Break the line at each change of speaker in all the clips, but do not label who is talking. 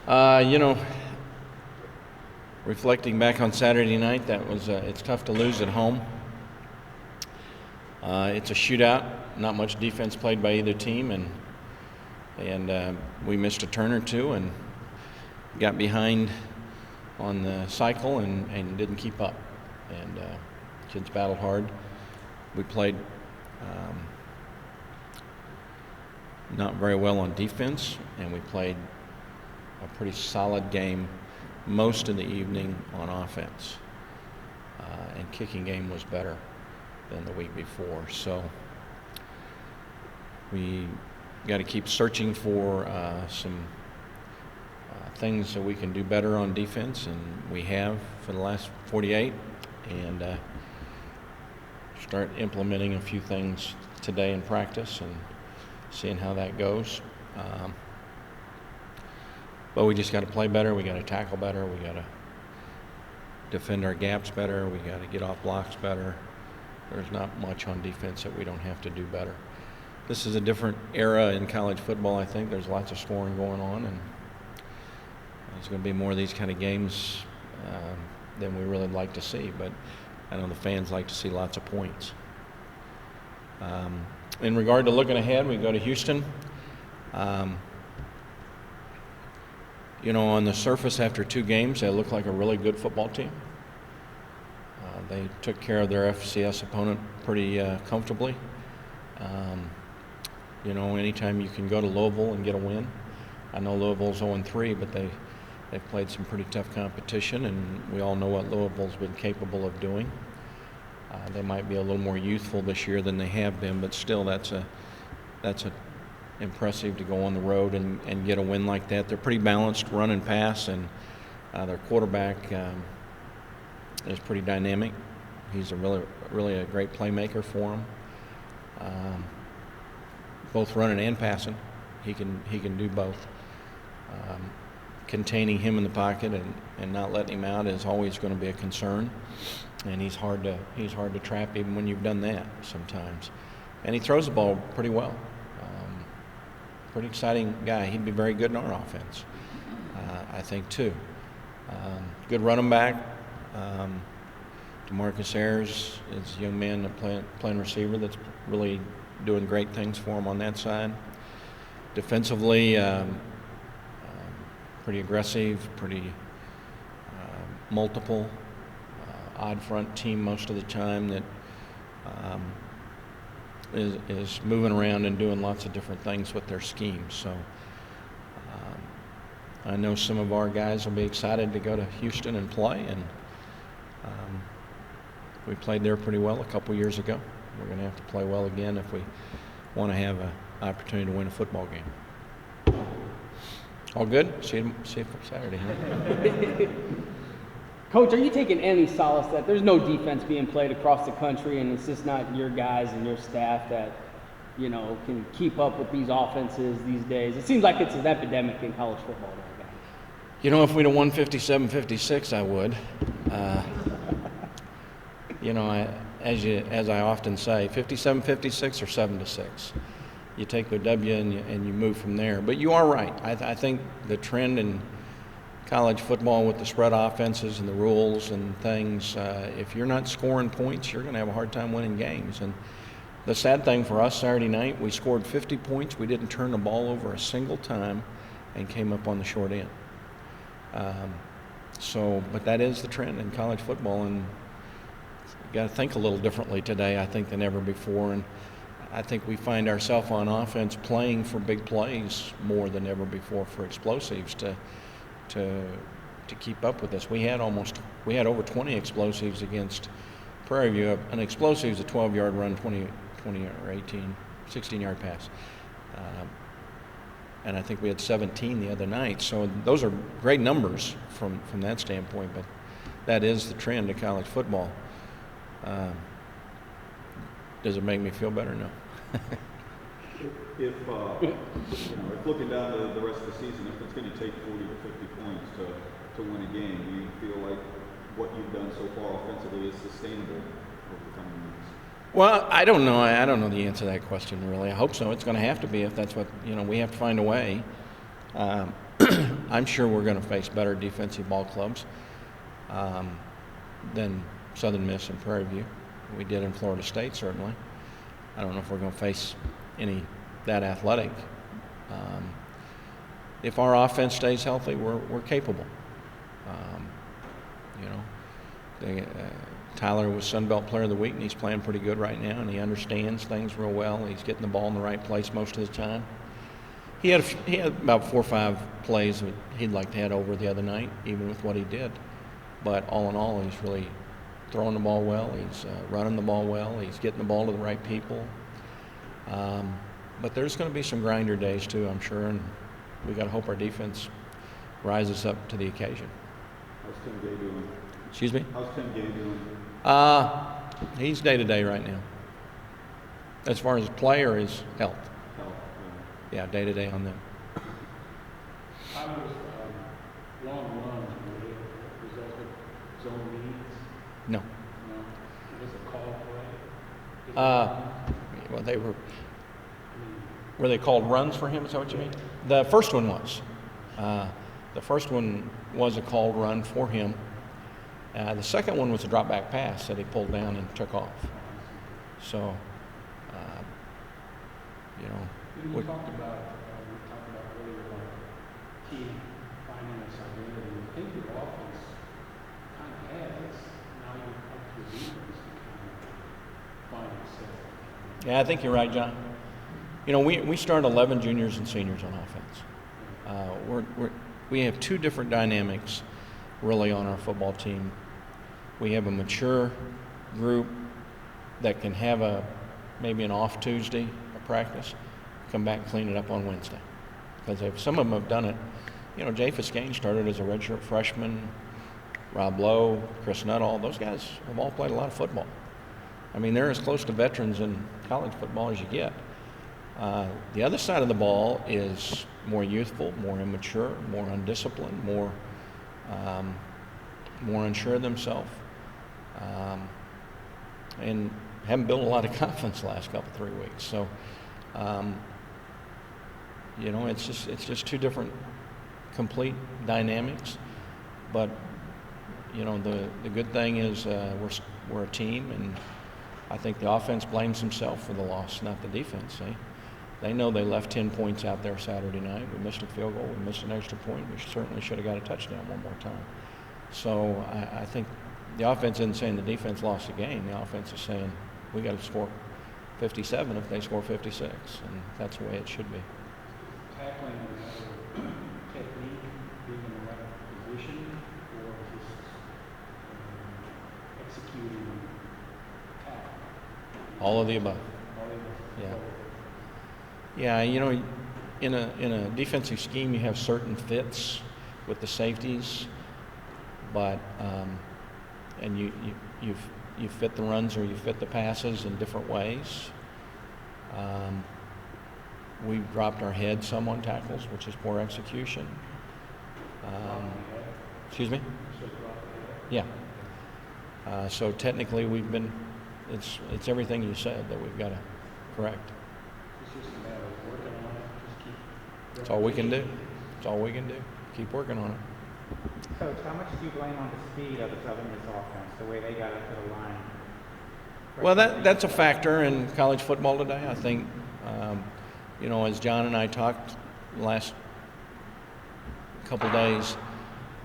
You know, reflecting back on Saturday night, that was it's tough to lose at home. It's a shootout, not much defense played by either team, and we missed a turn or two and got behind on the cycle and didn't keep up. And kids battled hard. We played not very well on defense, and we played a pretty solid game most of the evening on offense. And kicking game was better than the week before. So we got to keep searching for some things that we can do better on defense, and we have for the last 48, and start implementing a few things today in practice and seeing how that goes. But we just got to play better. We got to tackle better. We got to defend our gaps better. We got to get off blocks better. There's not much on defense that we don't have to do better. This is a different era in college football, I think. There's lots of scoring going on, and there's going to be more of these kind of games than we really like to see. But I know the fans like to see lots of points. In regard to looking ahead, we go to Houston. You know, on the surface after 2 games, they look like a really good football team. They took care of their FCS opponent pretty comfortably. You know, anytime you can go to Louisville and get a win. I know Louisville's 0-3, but they've played some pretty tough competition, and we all know what Louisville's been capable of doing. They might be a little more youthful this year than they have been, but still that's impressive to go on the road and get a win like that. They're pretty balanced, run and pass, and their quarterback is pretty dynamic. He's really a great playmaker for them. Both running and passing, he can do both. Containing him in the pocket and not letting him out is always going to be a concern, and he's hard to trap even when you've done that sometimes. And he throws the ball pretty well. Pretty exciting guy. He'd be very good in our offense, I think, too. Good running back. DeMarcus Ayers is a young man playing receiver that's really doing great things for him on that side. Defensively, pretty aggressive, pretty multiple, odd front team most of the time that is moving around and doing lots of different things with their schemes. So I know some of our guys will be excited to go to Houston and play, and we played there pretty well a couple years ago. We're going to have to play well again if we want to have an opportunity to win a football game. All good? See you for Saturday, huh?
Coach, are you taking any solace that there's no defense being played across the country, and it's just not your guys and your staff that, you know, can keep up with these offenses these days? It seems like it's an epidemic in college football right now.
You know, if we'd have won 57-56, I would. You know, as I often say, 57-56 or 7-6. You take the W and you move from there. But you are right. I think the trend in college football with the spread offenses and the rules and things, if you're not scoring points, you're going to have a hard time winning games. And the sad thing for us Saturday night, we scored 50 points. We didn't turn the ball over a single time and came up on the short end. But that is the trend in college football, and you got to think a little differently today, I think, than ever before. And I think we find ourselves on offense playing for big plays more than ever before for explosives to keep up with us. We had over 20 explosives against Prairie View. An explosive is a 12-yard run, 20 or 18, 16-yard pass. And I think we had 17 the other night. So those are great numbers from that standpoint, but that is the trend of college football. Does it make me feel better? No.
If looking down to the rest of the season, if it's going to take 40 to 50 points to win a game, do you feel like what you've done so far offensively is sustainable over the coming weeks?
Well, I don't know. I don't know the answer to that question, really. I hope so. It's going to have to be if that's what, we have to find a way. I'm sure we're going to face better defensive ball clubs than Southern Miss and Prairie View. We did in Florida State, certainly. I don't know if we're going to face any that athletic. If our offense stays healthy, we're capable. Tyler was Sun Belt Player of the Week, and he's playing pretty good right now, and he understands things real well. He's getting the ball in the right place most of the time. He had about 4 or 5 plays that he'd like to head over the other night, even with what he did. But all in all, he's really throwing the ball well. He's running the ball well. He's getting the ball to the right people. But there's going to be some grinder days too, I'm sure, and we got to hope our defense rises up to the occasion.
How's Tim Gay doing?
Excuse me?
How's Tim Gay doing?
He's day-to-day right now. As far as play or his health?
Health,
Yeah, day-to-day on them.
How was long runs, was that what zone needs?
No.
No? Was it called play?
Well, were they called runs for him? Is that what you mean? The first one was. The first one was a called run for him. The second one was a drop back pass that he pulled down and took off. So,
We talked about earlier about team finding its identity. I think your offense kind of has. Now you're up to your defense to kind of find itself.
Yeah, I think you're right, John. We start 11 juniors and seniors on offense. We have 2 different dynamics really on our football team. We have a mature group that can have maybe an off Tuesday, a practice, come back and clean it up on Wednesday. Because some of them have done it. Jay Fiskane started as a redshirt freshman. Rob Lowe, Chris Nuttall, those guys have all played a lot of football. I mean, they're as close to veterans in college football as you get. The other side of the ball is more youthful, more immature, more undisciplined, more unsure of themselves, and haven't built a lot of confidence the last 3 weeks. So, it's just 2 different complete dynamics. But the good thing is we're a team, and I think the offense blames himself for the loss, not the defense. They know they left 10 points out there Saturday night. We missed a field goal. We missed an extra point. We certainly should have got a touchdown one more time. So I think the offense isn't saying the defense lost the game. The offense is saying we got to score 57 if they score 56, and that's the way it should be.
Tackling is technique, being in the right position, or just executing tackle?
All of the above.
All of it?
Yeah. Yeah, in a defensive scheme, you have certain fits with the safeties, but and you fit the runs or you fit the passes in different ways. We've dropped our head some on tackles, which is poor execution. Excuse me? Yeah. So technically, it's everything you said that we've got to correct.
It's just a matter of working on it, just keep.
That's all we can do. That's all we can do. Keep working on it.
Coach, how much do you blame on the speed of the Southern Miss offense, the way they got up to the line?
Well, that's a factor in college football today. I think, as John and I talked the last couple days,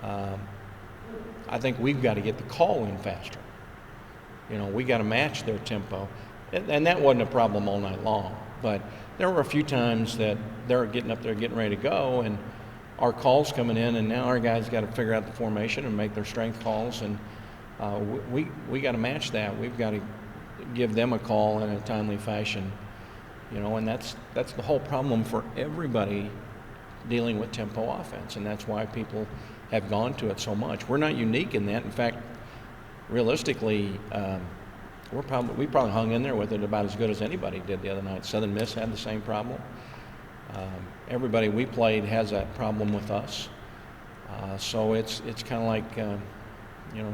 I think we've got to get the call in faster. We got to match their tempo. And that wasn't a problem all night long. But there were a few times that they're getting up there, getting ready to go, and our calls coming in, and now our guys got to figure out the formation and make their strength calls, and we got to match that. We've got to give them a call in a timely fashion, and that's the whole problem for everybody dealing with tempo offense, and that's why people have gone to it so much. We're not unique in that. In fact, realistically, we probably hung in there with it about as good as anybody did the other night. Southern Miss had the same problem. Everybody we played has that problem with us. So it's kind of like,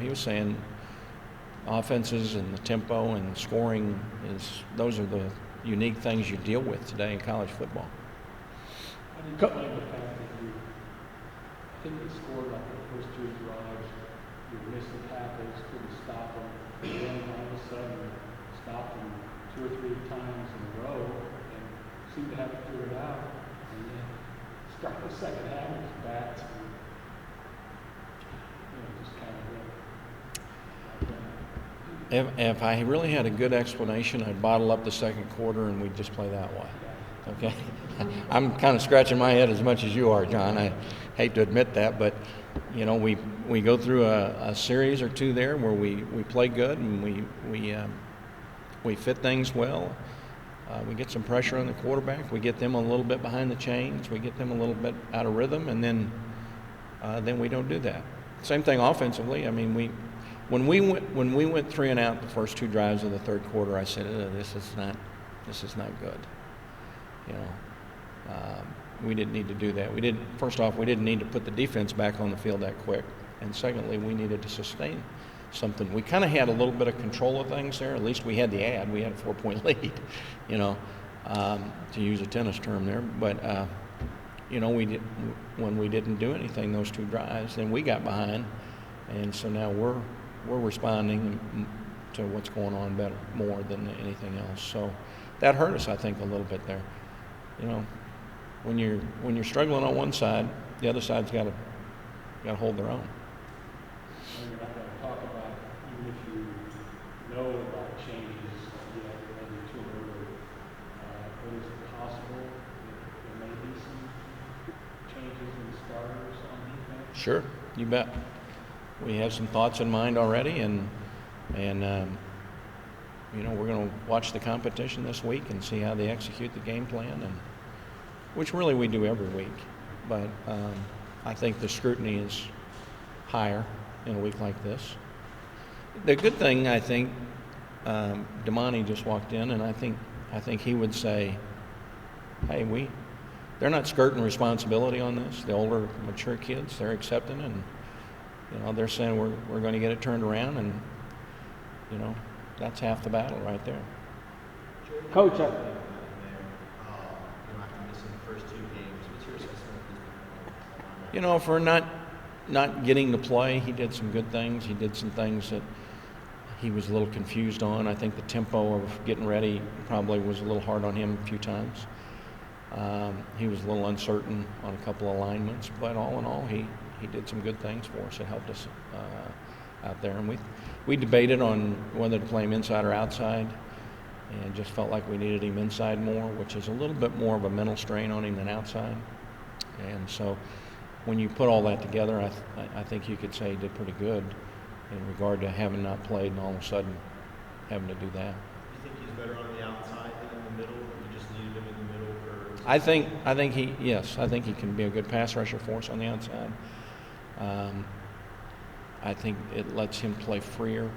he was saying, offenses and the tempo and scoring those are the unique things you deal with today in college football.
How do you explain the fact that you think they scored like the first 3 drives. You missed the tackles, couldn't stop them. And then all of a sudden, stopped them 2 or 3 times in a row and seemed to have it figured out. And then start the second half with his bats and just kind of went like that.
If I really had a good explanation, I'd bottle up the second quarter and we'd just play that way. Okay? I'm kind of scratching my head as much as you are, John. I hate to admit that, but we go through a series or two there where we play good and we fit things well. We get some pressure on the quarterback. We get them a little bit behind the chains. We get them a little bit out of rhythm, and then we don't do that. Same thing offensively. I mean, when we went 3 and out the first 2 drives of the third quarter, I said, this is not good. We didn't need to do that. First off, we didn't need to put the defense back on the field that quick, and secondly, we needed to sustain something. We kind of had a little bit of control of things there. At least we had the ad. We had a 4-point lead, to use a tennis term there. But when we didn't do anything those 2 drives, then we got behind, and so now we're responding to what's going on better, more than anything else. So that hurt us, I think, a little bit there. When you're struggling on one side, the other side's got to hold their own.
You're not going to talk about, even if you know about changes yet, maybe too early, but is it possible that there may be some changes in the starters on defense?
Sure, you bet. We have some thoughts in mind already, and we're going to watch the competition this week and see how they execute the game plan, and which really we do every week. But I think the scrutiny is higher in a week like this. The good thing, I think, Damani just walked in, and I think he would say, hey, they're not skirting responsibility on this. The older, mature kids, they're accepting, and they're saying we're going to get it turned around, and that's half the battle right there.
Coach,
After missing the first 2 games, what's your assessment of his
For not getting to play, he did some good things. He did some things that he was a little confused on. I think the tempo of getting ready probably was a little hard on him a few times. He was a little uncertain on a couple of alignments, but all in all, he did some good things for us. It helped us out there, and we debated on whether to play him inside or outside, and just felt like we needed him inside more, which is a little bit more of a mental strain on him than outside. And so when you put all that together, I think you could say he did pretty good in regard to having not played and all of a sudden having to do that.
Do you think he's better on the outside than in the middle? You just needed him in the middle for...
I think he can be a good pass rusher for us on the outside. I think it lets him play freer.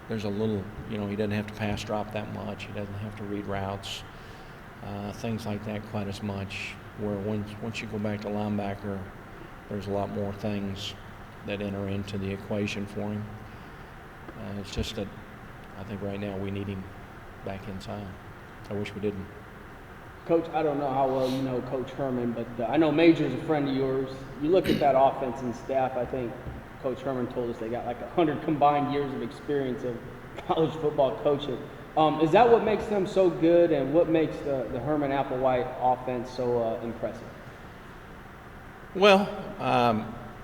There's a little, he doesn't have to pass drop that much. He doesn't have to read routes, things like that quite as much. Where once you go back to linebacker, there's a lot more things that enter into the equation for him. It's just that I think right now we need him back inside. I wish we didn't.
Coach, I don't know how well you know Coach Herman, but I know Major's a friend of yours. You look at that offense and staff, I think Coach Herman told us they got like 100 combined years of experience of college football coaching. Is that what makes them so good, and what makes the Herman Applewhite offense so impressive?
Well,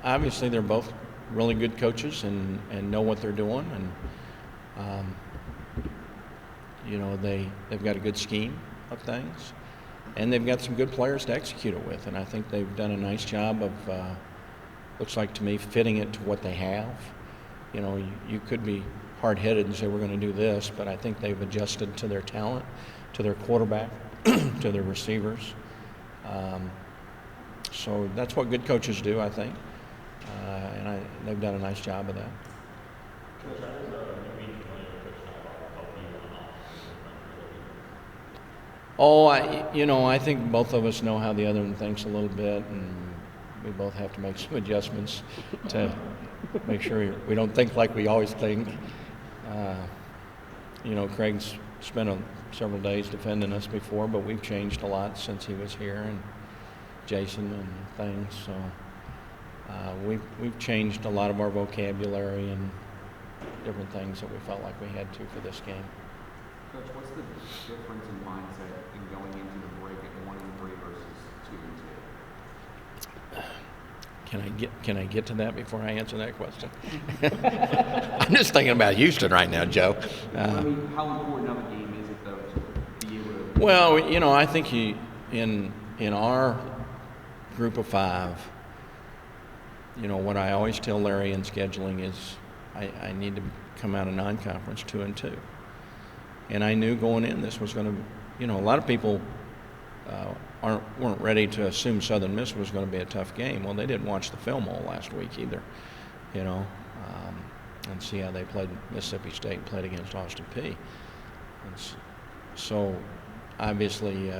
obviously they're both really good coaches and know what they're doing, and they've got a good scheme of things, and they've got some good players to execute it with, and I think they've done a nice job of, looks like to me, fitting it to what they have. You could be hard-headed and say we're going to do this, but I think they've adjusted to their talent, to their quarterback, to their receivers. So that's what good coaches do, I think, and they've done a nice job of that. Oh, I think both of us know how the other one thinks a little bit, and we both have to make some adjustments to make sure we don't think like we always think. Craig's spent several days defending us before, but we've changed a lot since he was here, and Jason and things. So we've changed a lot of our vocabulary and different things that we felt like we had to for this game.
Coach, what's the difference in mindset in going into the break at 1-3 versus 2-2?
Can I get to that before I answer that question? I'm just thinking about Houston right now, Joe.
I mean, how important of a game is it though to be able to?
Well, I think in our group of 5, what I always tell Larry in scheduling is I need to come out of non-conference 2-2. And I knew going in this was going to, a lot of people weren't ready to assume Southern Miss was going to be a tough game. Well, they didn't watch the film all last week either, and see how they played Mississippi State and played against Austin Peay. So obviously,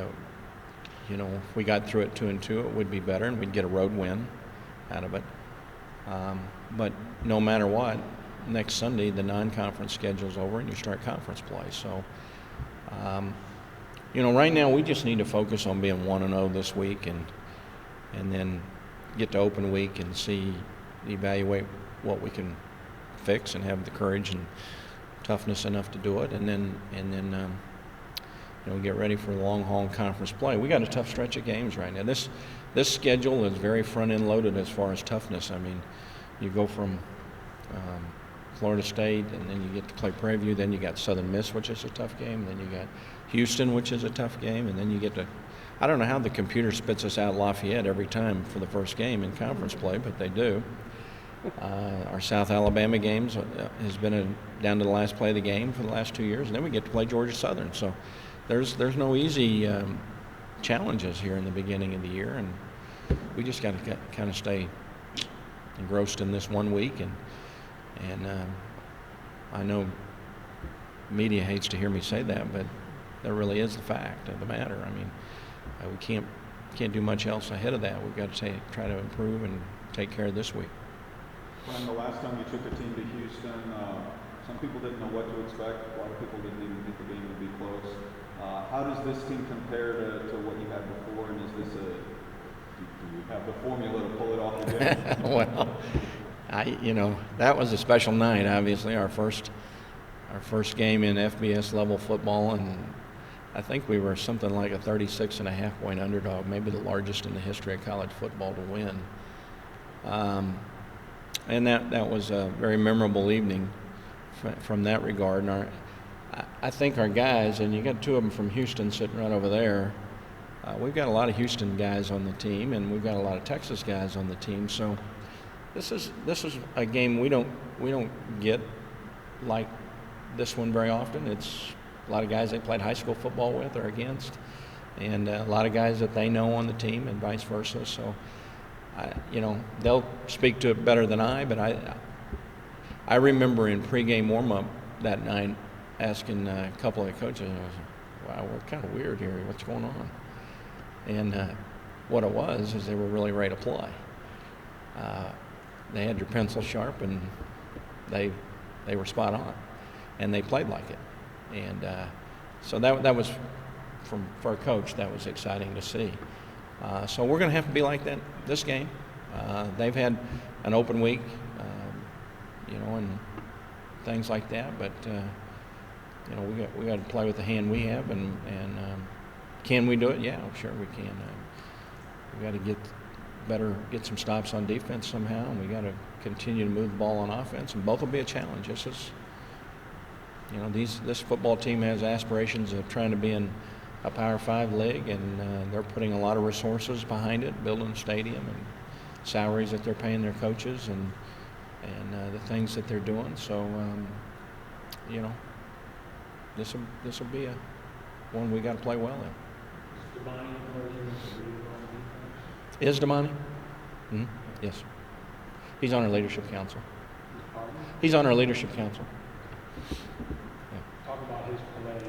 if we got through it 2-2, it would be better, and we'd get a road win out of it. But no matter what, next Sunday the non-conference schedule's over and you start conference play. So, right now we just need to focus on being 1-0 this week, and then get to open week and evaluate what we can fix and have the courage and toughness enough to do it, and then get ready for long haul conference play. We got a tough stretch of games right now. This schedule is very front end loaded as far as toughness. I mean, you go from Florida State, and then you get to play Prairie View, then you got Southern Miss, which is a tough game, then you got Houston, which is a tough game, and then you get to, I don't know how the computer spits us out Lafayette every time for the first game in conference play, but they do. Our South Alabama games has been down to the last play of the game for the last 2 years, and then we get to play Georgia Southern. So there's no easy challenges here in the beginning of the year, and we just got to kind of stay engrossed in this 1 week, and I know media hates to hear me say that, but that really is the fact of the matter. I mean, we can't do much else ahead of that. We've got to try to improve and take care of this week.
Fran, the last time you took a team to Houston, some people didn't know what to expect. A lot of people didn't even think the game would be close. How does this team compare to what you had before, and do you have the formula to pull it off again?
Well, that was a special night. Obviously, our first game in FBS level football, and I think we were something like a 36.5-point underdog, maybe the largest in the history of college football to win. And that was a very memorable evening from that regard. And I think our guys, and you got 2 of them from Houston sitting right over there. We've got a lot of Houston guys on the team, and we've got a lot of Texas guys on the team. So this is a game we don't get like this one very often. It's a lot of guys they played high school football with or against, and a lot of guys that they know on the team, and vice versa. So, they'll speak to it better than I. But I remember in pregame warm-up that night asking a couple of the coaches, I was, "Wow, we're kind of weird here. What's going on?" And what it was is they were really ready to play. They had their pencil sharp, and they were spot on, and they played like it. And so that was, for a coach, that was exciting to see. So we're going to have to be like that this game. They've had an open week, and things like that. But we got to play with the hand we have, and can we do it? Yeah, sure we can. We got to get some stops on defense somehow, and we got to continue to move the ball on offense, and both will be a challenge. This football team has aspirations of trying to be in a Power 5 league, and they're putting a lot of resources behind it, building a stadium and salaries that they're paying their coaches, and the things that they're doing. So, this will be one we got to play well in. Is Damani? Mm-hmm. Yes. He's on our leadership council. He's on our leadership council.
Talk about his play,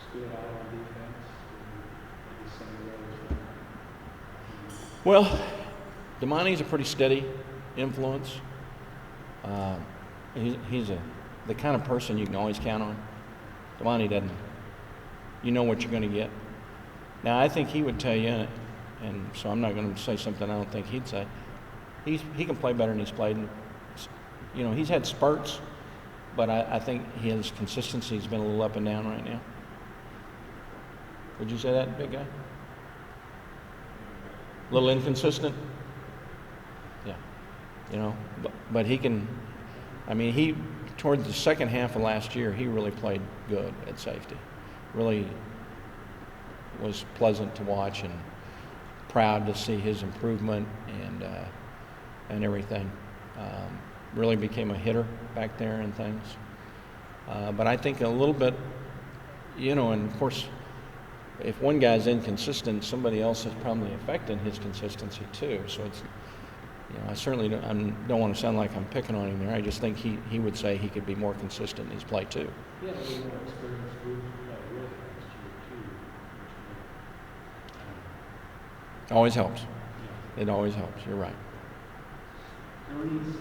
stood out on defense, maybe some of the others.
Well, Damani's a pretty steady influence. He's the kind of person you can always count on. Damani doesn't. You know what you're going to get. Now, I think he would tell you, and so I'm not going to say something I don't think he'd say. He can play better than he's played. You know, he's had spurts, but I think his consistency's been a little up and down right now. Would you say that, big guy? A little inconsistent? Yeah. You know, but he can, I mean, he, toward the second half of last year, he really played good at safety. Really was pleasant to watch and proud to see his improvement and everything. Really became a hitter back there and things. But I think a little bit, you know, and of course, if one guy's inconsistent, somebody else is probably affecting his consistency too. So it's, you know, I certainly don't want to sound like I'm picking on him there. I just think he would say he could be more consistent in his play too.
He had a little more experience with last year too.
Always helps.
Yeah.
It always helps. You're right.
Ernie's,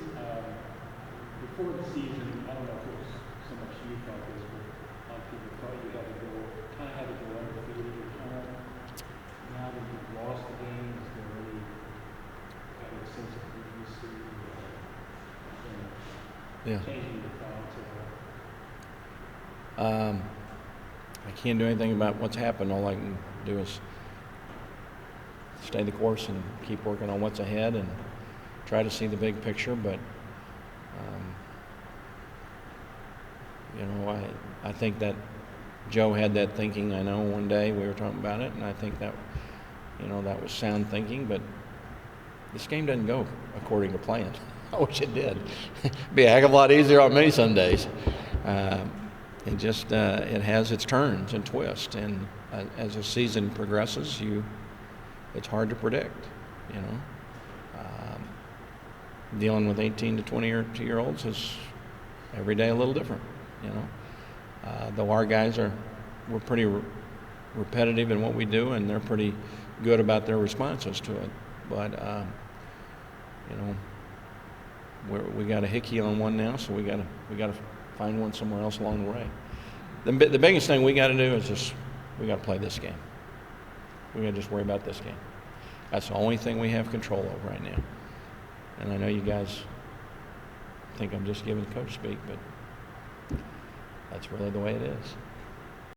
before the season, I don't know if it was so much you thought this, but a lot of people thought you had to go, kind of had to go undefeated at home. Now that you've lost the game, is there any kind of sense of urgency
Yeah.
changing your thoughts at all?
I can't do anything about what's happened. All I can do is stay the course and keep working on what's ahead and try to see the big picture. But you know, I think that Joe had that thinking. I know one day we were talking about it, and I think that, you know, that was sound thinking. But this game doesn't go according to plan. I wish it did. It'd be a heck of a lot easier on me some days. It just it has its turns and twists, and as the season progresses, it's hard to predict. You know, dealing with 18 to 20-year-olds is every day a little different. You know, though our guys we're pretty repetitive in what we do, and they're pretty good about their responses to it. But you know, we got a hickey on one now, so we got to find one somewhere else along the way. The biggest thing we got to do is we got to play this game. We got to just worry about this game. That's the only thing we have control of right now. And I know you guys think I'm just giving coach speak, but that's really the way it is.